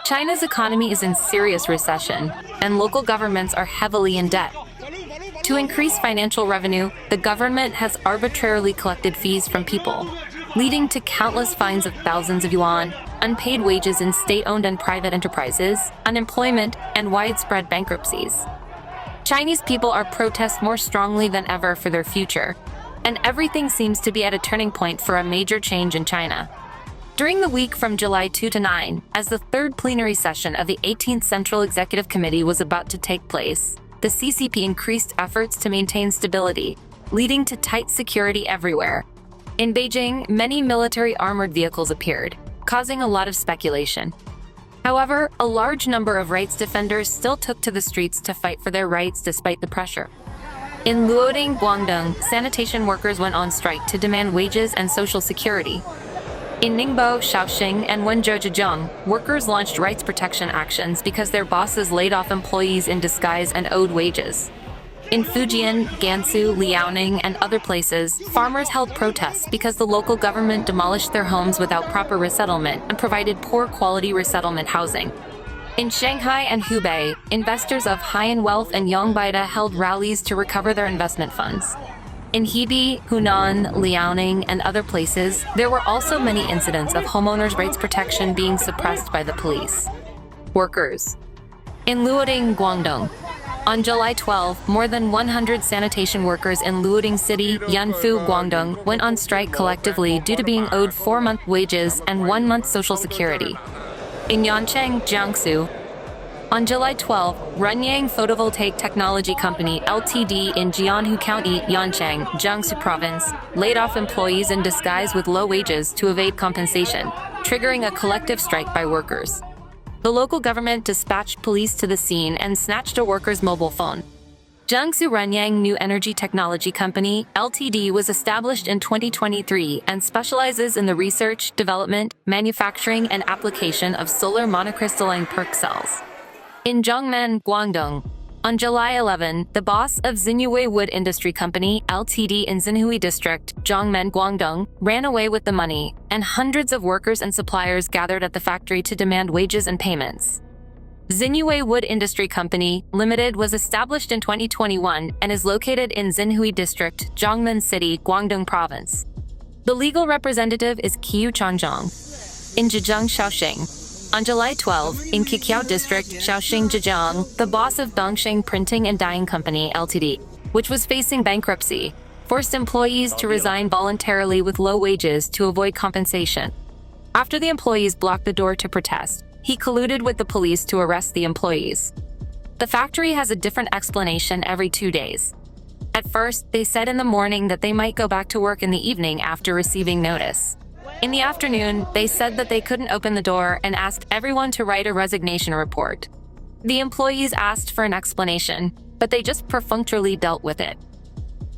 China's economy is in serious recession, and local governments are heavily in debt. To increase financial revenue, the government has arbitrarily collected fees from people, leading to countless fines of thousands of yuan, unpaid wages in state-owned and private enterprises, unemployment, and widespread bankruptcies. Chinese people are protesting more strongly than ever for their future, and everything seems to be at a turning point for a major change in China. During the week from July 2 to 9, as the third plenary session of the 18th Central Executive Committee was about to take place, the CCP increased efforts to maintain stability, leading to tight security everywhere. In Beijing, many military armored vehicles appeared, causing a lot of speculation. However, a large number of rights defenders still took to the streets to fight for their rights despite the pressure. In Luoding, Guangdong, sanitation workers went on strike to demand wages and social security. In Ningbo, Shaoxing, and Wenzhou, Zhejiang, workers launched rights protection actions because their bosses laid off employees in disguise and owed wages. In Fujian, Gansu, Liaoning, and other places, farmers held protests because the local government demolished their homes without proper resettlement and provided poor-quality resettlement housing. In Shanghai and Hubei, investors of Xi'an Wealth and Yongbida held rallies to recover their investment funds. In Hebei, Hunan, Liaoning, and other places, there were also many incidents of homeowners' rights protection being suppressed by the police. Workers. In Luoding, Guangdong, on July 12, more than 100 sanitation workers in Luoding City, Yanfu, Guangdong, went on strike collectively due to being owed 4-month wages and 1 month social security. In Yancheng, Jiangsu, on July 12, Runyang Photovoltaic Technology Company Ltd. in Jianhu County, Yancheng, Jiangsu Province, laid off employees in disguise with low wages to evade compensation, triggering a collective strike by workers. The local government dispatched police to the scene and snatched a worker's mobile phone. Jiangsu Runyang New Energy Technology Company Ltd. was established in 2023 and specializes in the research, development, manufacturing, and application of solar monocrystalline PERC cells. In Zhongmen, Guangdong, on July 11, the boss of Xinhui Wood Industry Company Ltd. in Xinhui District, Zhongmen, Guangdong, ran away with the money, and hundreds of workers and suppliers gathered at the factory to demand wages and payments. Xinhui Wood Industry Company Limited was established in 2021 and is located in Xinhui District, Zhongmen City, Guangdong Province. The legal representative is Qiu Changzhong. In Zhejiang, Shaoxing, on July 12, in Qiqiao District, Shaoxing, Zhejiang, the boss of Dongsheng Printing and Dyeing Company Ltd., which was facing bankruptcy, forced employees to resign voluntarily with low wages to avoid compensation. After the employees blocked the door to protest, he colluded with the police to arrest the employees. The factory has a different explanation every 2 days. At first, they said in the morning that they might go back to work in the evening after receiving notice. In the afternoon, they said that they couldn't open the door and asked everyone to write a resignation report. The employees asked for an explanation, but they just perfunctorily dealt with it.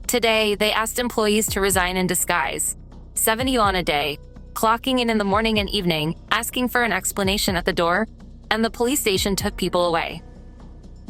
Today, they asked employees to resign in disguise, 70 yuan a day, clocking in the morning and evening, asking for an explanation at the door, and the police station took people away.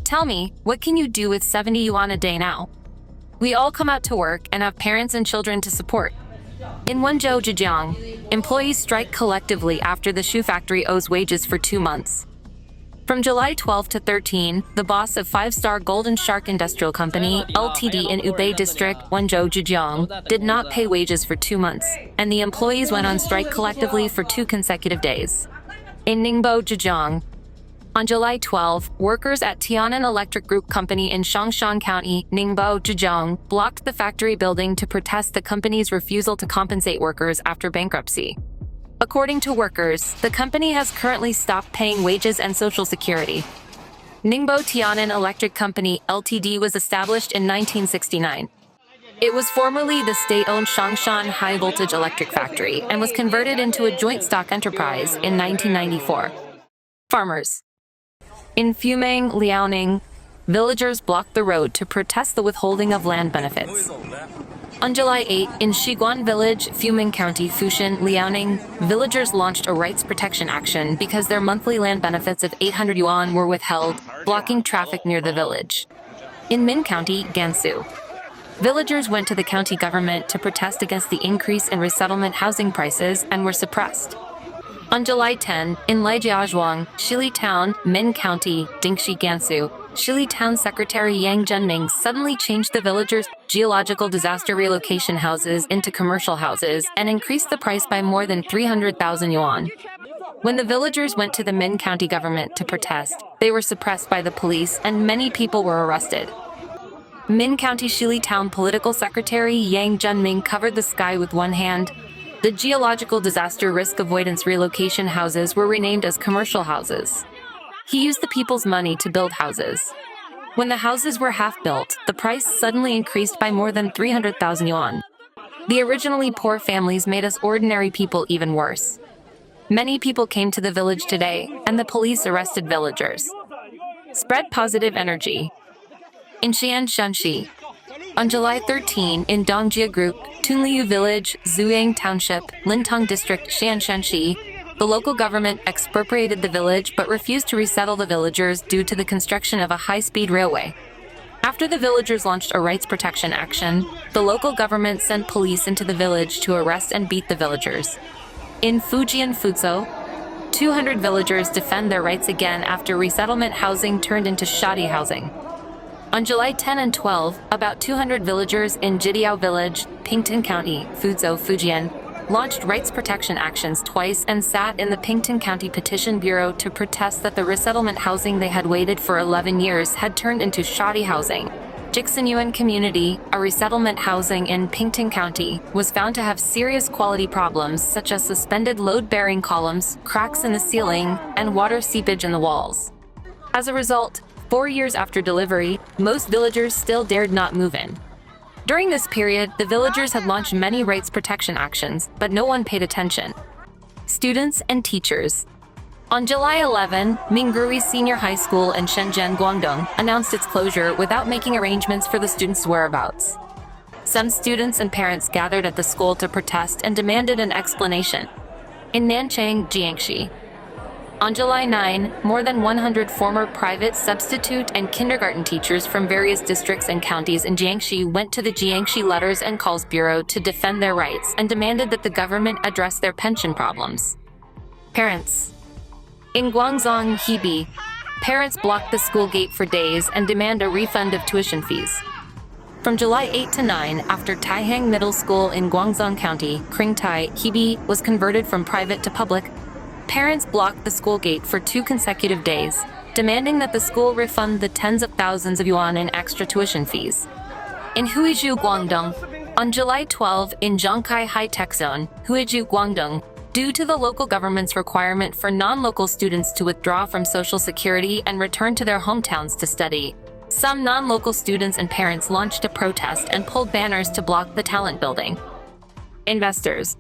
Tell me, what can you do with 70 yuan a day now? We all come out to work and have parents and children to support. In Wenzhou, Zhejiang, employees strike collectively after the shoe factory owes wages for 2 months. From July 12 to 13, the boss of 5-Star Golden Shark Industrial Company Ltd. in Ubei District, Wenzhou, Zhejiang, did not pay wages for 2 months, and the employees went on strike collectively for 2 consecutive days. In Ningbo, Zhejiang, on July 12, workers at Tian'an Electric Group Company in Xiangshan County, Ningbo, Zhejiang, blocked the factory building to protest the company's refusal to compensate workers after bankruptcy. According to workers, the company has currently stopped paying wages and social security. Ningbo Tian'an Electric Company Ltd. was established in 1969. It was formerly the state-owned Xiangshan High Voltage Electric Factory and was converted into a joint stock enterprise in 1994. Farmers. In Fumeng, Liaoning, villagers blocked the road to protest the withholding of land benefits. On July 8, in Xiguan Village, Fumeng County, Fushan, Liaoning, villagers launched a rights protection action because their monthly land benefits of 800 yuan were withheld, blocking traffic near the village. In Min County, Gansu, villagers went to the county government to protest against the increase in resettlement housing prices and were suppressed. On July 10, in Lijiazhuang, Shili Town, Min County, Dingxi Gansu, Shili Town Secretary Yang Zhenming suddenly changed the villagers' geological disaster relocation houses into commercial houses and increased the price by more than 300,000 yuan. When the villagers went to the Min County government to protest, they were suppressed by the police and many people were arrested. Min County Shili Town Political Secretary Yang Zhenming covered the sky with one hand. The geological disaster risk avoidance relocation houses were renamed as commercial houses. He used the people's money to build houses. When the houses were half built, the price suddenly increased by more than 300,000 yuan. The originally poor families made us ordinary people even worse. Many people came to the village today, and the police arrested villagers. Spread positive energy. In Xi'an, Shanxi, on July 13, in Dongjia Group, Tunliu Village, Zuyang Township, Lintong District, Xi'an, Shanxi, the local government expropriated the village but refused to resettle the villagers due to the construction of a high-speed railway. After the villagers launched a rights protection action, the local government sent police into the village to arrest and beat the villagers. In Fujian Fuzhou, 200 villagers defend their rights again after resettlement housing turned into shoddy housing. On July 10 and 12, about 200 villagers in Jidiao Village, Pingtung County, Fuzhou, Fujian, launched rights protection actions twice and sat in the Pingtung County Petition Bureau to protest that the resettlement housing they had waited for 11 years had turned into shoddy housing. Xi'an community, a resettlement housing in Pingtung County, was found to have serious quality problems such as suspended load-bearing columns, cracks in the ceiling, and water seepage in the walls. As a result, 4 years after delivery, most villagers still dared not move in. During this period, the villagers had launched many rights protection actions, but no one paid attention. Students and teachers. On July 11, Mingguri Senior High School in Shenzhen, Guangdong, announced its closure without making arrangements for the students' whereabouts. Some students and parents gathered at the school to protest and demanded an explanation. In Nanchang, Jiangxi, on July 9, more than 100 former private, substitute, and kindergarten teachers from various districts and counties in Jiangxi went to the Jiangxi Letters and Calls Bureau to defend their rights and demanded that the government address their pension problems. Parents. In Guangzhou, Hebei, parents blocked the school gate for days and demand a refund of tuition fees. From July 8 to 9, after Taihang Middle School in Guangzhou County, Qingtai, Hebei, was converted from private to public, parents blocked the school gate for 2 consecutive days, demanding that the school refund the tens of thousands of yuan in extra tuition fees. In Huizhou, Guangdong, on July 12, in Zhangkai High-Tech Zone, Huizhou, Guangdong, due to the local government's requirement for non-local students to withdraw from Social Security and return to their hometowns to study, some non-local students and parents launched a protest and pulled banners to block the talent building. Investors.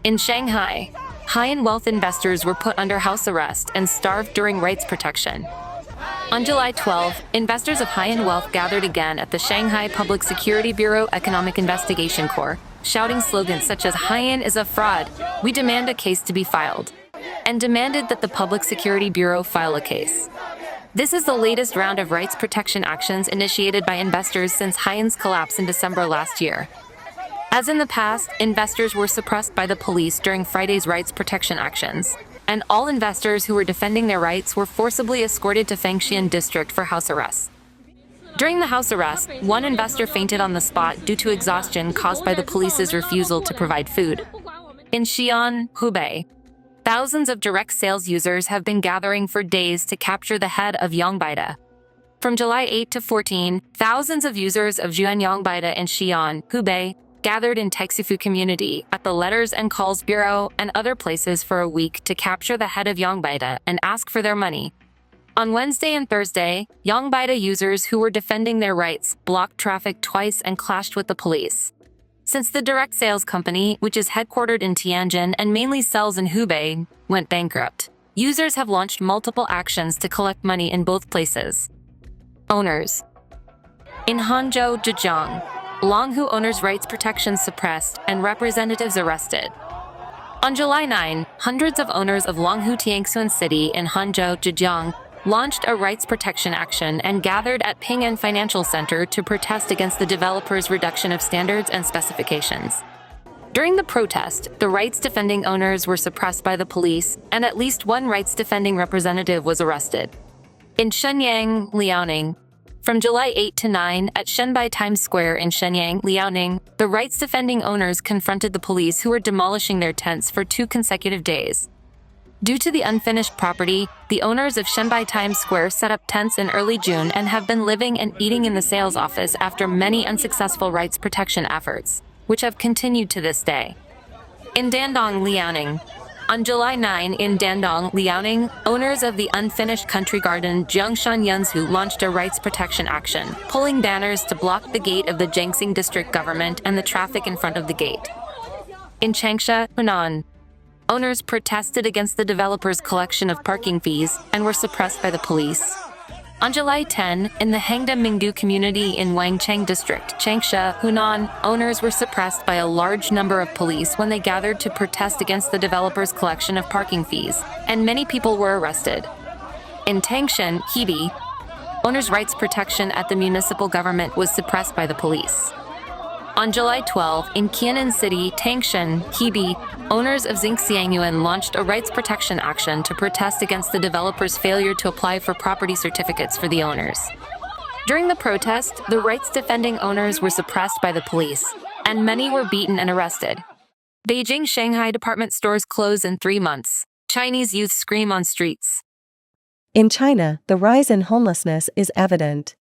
In Shanghai, Xi'an wealth investors were put under house arrest and starved during rights protection. On July 12, investors of Xi'an wealth gathered again at the Shanghai Public Security Bureau Economic Investigation Corps, shouting slogans such as "Xi'an is a fraud, we demand a case to be filed," and demanded that the Public Security Bureau file a case. This is the latest round of rights protection actions initiated by investors since Xi'an's collapse in December last year. As in the past, investors were suppressed by the police during Friday's rights protection actions, and all investors who were defending their rights were forcibly escorted to Fengxian district for house arrest. During the house arrest, one investor fainted on the spot due to exhaustion caused by the police's refusal to provide food. In Xi'an, Hubei, thousands of direct sales users have been gathering for days to capture the head of Yangbaida. From July 8 to 14, thousands of users of Zhuan Yangbaida in Xi'an, Hubei, gathered in Taixifu community at the Letters and Calls Bureau and other places for a week to capture the head of Yangbaida and ask for their money. On Wednesday and Thursday, Yangbaida users who were defending their rights blocked traffic twice and clashed with the police. Since the direct sales company, which is headquartered in Tianjin and mainly sells in Hubei, went bankrupt, users have launched multiple actions to collect money in both places. Owners. In Hangzhou, Zhejiang, Longhu owners' rights protection suppressed and representatives arrested. On July 9, hundreds of owners of Longhu Tiangsuan City in Hangzhou, Zhejiang, launched a rights protection action and gathered at Ping'an Financial Center to protest against the developer's reduction of standards and specifications. During the protest, the rights-defending owners were suppressed by the police, and at least one rights-defending representative was arrested. In Shenyang, Liaoning, from July 8 to 9 at Shenbai Times Square in Shenyang, Liaoning, the rights-defending owners confronted the police who were demolishing their tents for 2 consecutive days. Due to the unfinished property, the owners of Shenbai Times Square set up tents in early June and have been living and eating in the sales office after many unsuccessful rights protection efforts, which have continued to this day. In Dandong, Liaoning, on July 9 in Dandong, Liaoning, owners of the unfinished country garden Jiangshan Yunzu launched a rights protection action, pulling banners to block the gate of the Jiangxing district government and the traffic in front of the gate. In Changsha, Hunan, owners protested against the developer's collection of parking fees and were suppressed by the police. On July 10, in the Hangda Mingdu community in Wangchang District, Changsha, Hunan, owners were suppressed by a large number of police when they gathered to protest against the developer's collection of parking fees, and many people were arrested. In Tangshan, Hebei, owners' rights protection at the municipal government was suppressed by the police. On July 12, in Xi'an City, Tangshan, Hebei, owners of Xi'an launched a rights protection action to protest against the developer's failure to apply for property certificates for the owners. During the protest, the rights-defending owners were suppressed by the police, and many were beaten and arrested. Beijing Shanghai department stores close in 3 months. Chinese youth scream on streets. In China, the rise in homelessness is evident.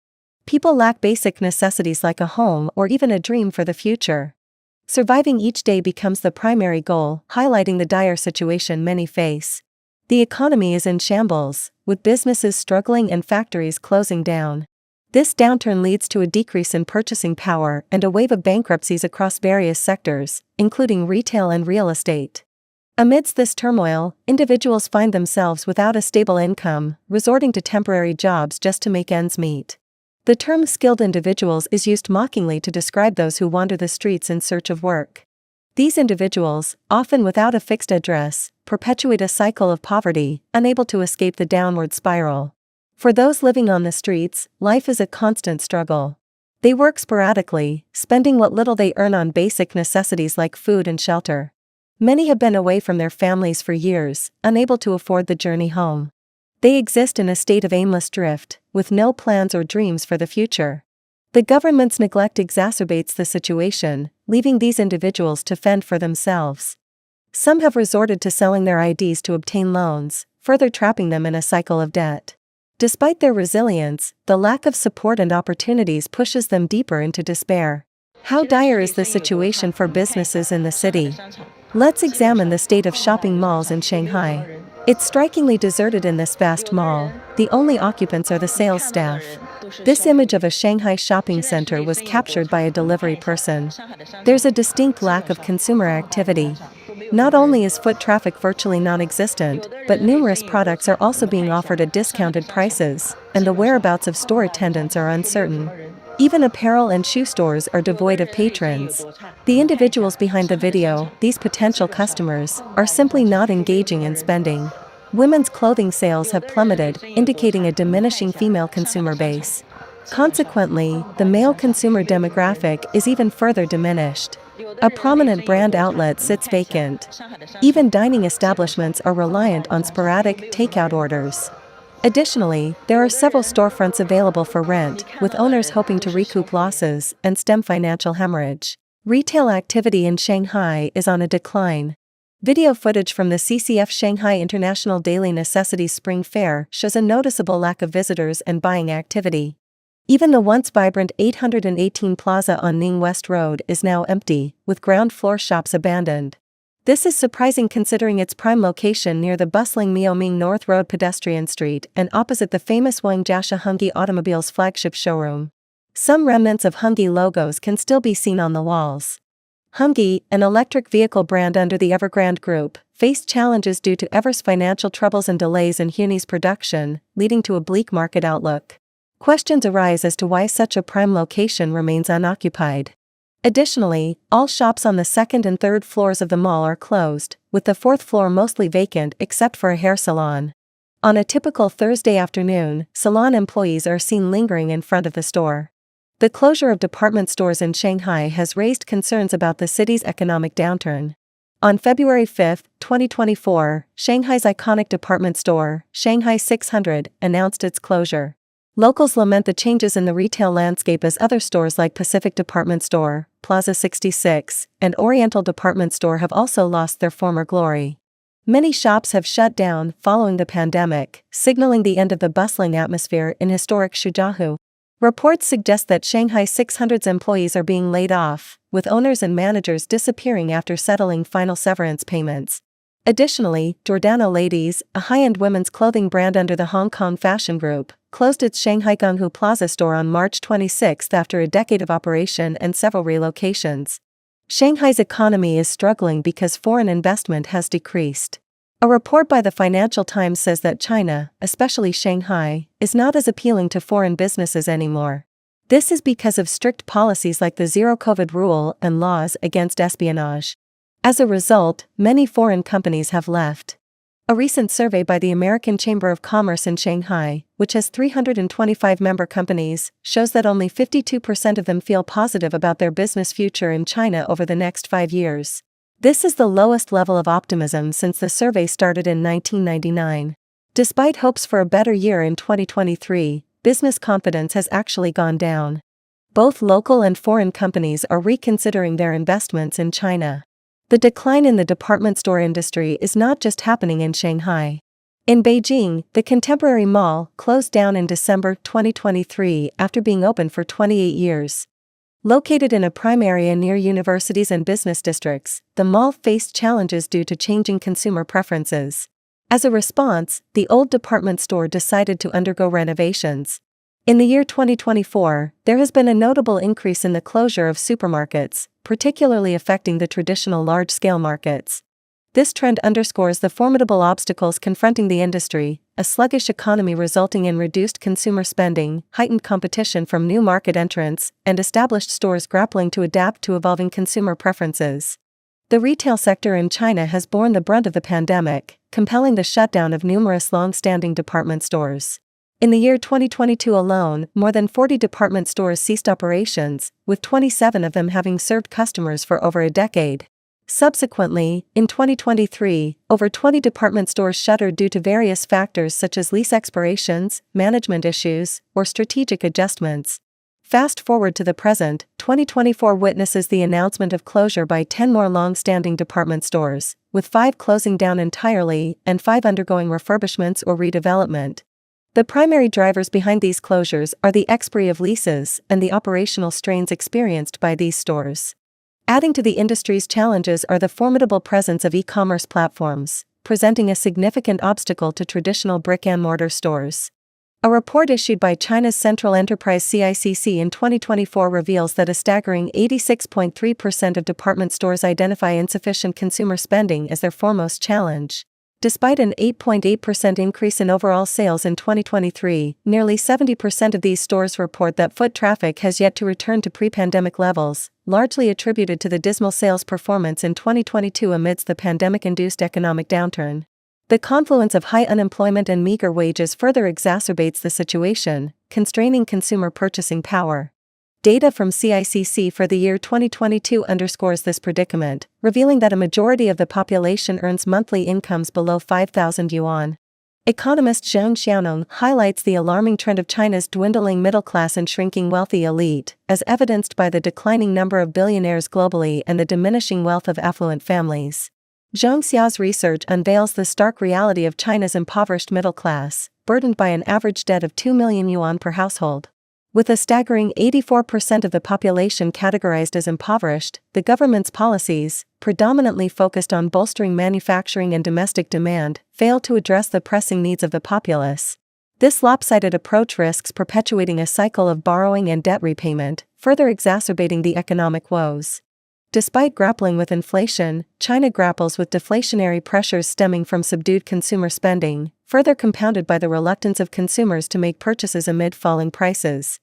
People lack basic necessities like a home or even a dream for the future. Surviving each day becomes the primary goal, highlighting the dire situation many face. The economy is in shambles, with businesses struggling and factories closing down. This downturn leads to a decrease in purchasing power and a wave of bankruptcies across various sectors, including retail and real estate. Amidst this turmoil, individuals find themselves without a stable income, resorting to temporary jobs just to make ends meet. The term skilled individuals is used mockingly to describe those who wander the streets in search of work. These individuals, often without a fixed address, perpetuate a cycle of poverty, unable to escape the downward spiral. For those living on the streets, life is a constant struggle. They work sporadically, spending what little they earn on basic necessities like food and shelter. Many have been away from their families for years, unable to afford the journey home. They exist in a state of aimless drift, with no plans or dreams for the future. The government's neglect exacerbates the situation, leaving these individuals to fend for themselves. Some have resorted to selling their IDs to obtain loans, further trapping them in a cycle of debt. Despite their resilience, the lack of support and opportunities pushes them deeper into despair. How dire is the situation for businesses in the city? Let's examine the state of shopping malls in Shanghai. It's strikingly deserted in this vast mall. The only occupants are the sales staff. This image of a Shanghai shopping center was captured by a delivery person. There's a distinct lack of consumer activity. Not only is foot traffic virtually non-existent, but numerous products are also being offered at discounted prices, and the whereabouts of store attendants are uncertain. Even apparel and shoe stores are devoid of patrons. The individuals behind the video, these potential customers, are simply not engaging in spending. Women's clothing sales have plummeted, indicating a diminishing female consumer base. Consequently, the male consumer demographic is even further diminished. A prominent brand outlet sits vacant. Even dining establishments are reliant on sporadic takeout orders. Additionally, there are several storefronts available for rent, with owners hoping to recoup losses and stem financial hemorrhage. Retail activity in Shanghai is on a decline. Video footage from the CCF Shanghai International Daily Necessities Spring Fair shows a noticeable lack of visitors and buying activity. Even the once vibrant 818 Plaza on Ning West Road is now empty, with ground floor shops abandoned. This is surprising considering its prime location near the bustling Miaoming North Road pedestrian street and opposite the famous Wangjiasha Hongyi Automobiles flagship showroom. Some remnants of Hongyi logos can still be seen on the walls. Hongyi, an electric vehicle brand under the Evergrande Group, faced challenges due to Ever's financial troubles and delays in Hyundai's production, leading to a bleak market outlook. Questions arise as to why such a prime location remains unoccupied. Additionally, all shops on the second and third floors of the mall are closed, with the fourth floor mostly vacant except for a hair salon. On a typical Thursday afternoon, salon employees are seen lingering in front of the store. The closure of department stores in Shanghai has raised concerns about the city's economic downturn. On February 5, 2024, Shanghai's iconic department store, Shanghai 600, announced its closure. Locals lament the changes in the retail landscape as other stores like Pacific Department Store, Plaza 66, and Oriental Department Store have also lost their former glory. Many shops have shut down following the pandemic, signaling the end of the bustling atmosphere in historic Suzhou. Reports suggest that Shanghai 600's employees are being laid off, with owners and managers disappearing after settling final severance payments. Additionally, Giordano Ladies, a high-end women's clothing brand under the Hong Kong fashion group, closed its Shanghai Gonghu Plaza store on March 26 after a decade of operation and several relocations. Shanghai's economy is struggling because foreign investment has decreased. A report by the Financial Times says that China, especially Shanghai, is not as appealing to foreign businesses anymore. This is because of strict policies like the Zero-COVID rule and laws against espionage. As a result, many foreign companies have left. A recent survey by the American Chamber of Commerce in Shanghai, which has 325 member companies, shows that only 52% of them feel positive about their business future in China over the next 5 years. This is the lowest level of optimism since the survey started in 1999. Despite hopes for a better year in 2023, business confidence has actually gone down. Both local and foreign companies are reconsidering their investments in China. The decline in the department store industry is not just happening in Shanghai. In Beijing, the Contemporary Mall closed down in December 2023 after being open for 28 years. Located in a prime area near universities and business districts, the mall faced challenges due to changing consumer preferences. As a response, the old department store decided to undergo renovations. In the year 2024, there has been a notable increase in the closure of supermarkets, particularly affecting the traditional large-scale markets. This trend underscores the formidable obstacles confronting the industry: a sluggish economy resulting in reduced consumer spending, heightened competition from new market entrants, and established stores grappling to adapt to evolving consumer preferences. The retail sector in China has borne the brunt of the pandemic, compelling the shutdown of numerous long-standing department stores. In the year 2022 alone, more than 40 department stores ceased operations, with 27 of them having served customers for over a decade. Subsequently, in 2023, over 20 department stores shuttered due to various factors such as lease expirations, management issues, or strategic adjustments. Fast forward to the present, 2024 witnesses the announcement of closure by 10 more long-standing department stores, with 5 closing down entirely and 5 undergoing refurbishments or redevelopment. The primary drivers behind these closures are the expiry of leases and the operational strains experienced by these stores. Adding to the industry's challenges are the formidable presence of e-commerce platforms, presenting a significant obstacle to traditional brick-and-mortar stores. A report issued by China's Central Enterprise CICC in 2024 reveals that a staggering 86.3% of department stores identify insufficient consumer spending as their foremost challenge. Despite an 8.8% increase in overall sales in 2023, nearly 70% of these stores report that foot traffic has yet to return to pre-pandemic levels, largely attributed to the dismal sales performance in 2022 amidst the pandemic-induced economic downturn. The confluence of high unemployment and meager wages further exacerbates the situation, constraining consumer purchasing power. Data from CICC for the year 2022 underscores this predicament, revealing that a majority of the population earns monthly incomes below 5,000 yuan. Economist Zhang Xiaonan highlights the alarming trend of China's dwindling middle class and shrinking wealthy elite, as evidenced by the declining number of billionaires globally and the diminishing wealth of affluent families. Zhang Xiao's research unveils the stark reality of China's impoverished middle class, burdened by an average debt of 2 million yuan per household. With a staggering 84% of the population categorized as impoverished, the government's policies, predominantly focused on bolstering manufacturing and domestic demand, fail to address the pressing needs of the populace. This lopsided approach risks perpetuating a cycle of borrowing and debt repayment, further exacerbating the economic woes. Despite grappling with inflation, China grapples with deflationary pressures stemming from subdued consumer spending, further compounded by the reluctance of consumers to make purchases amid falling prices.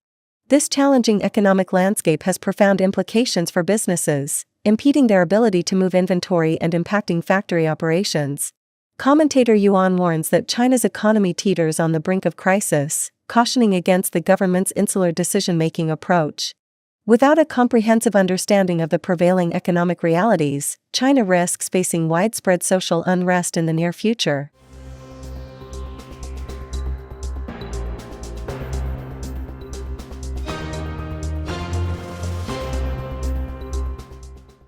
This challenging economic landscape has profound implications for businesses, impeding their ability to move inventory and impacting factory operations. Commentator Yuan warns that China's economy teeters on the brink of crisis, cautioning against the government's insular decision-making approach. Without a comprehensive understanding of the prevailing economic realities, China risks facing widespread social unrest in the near future.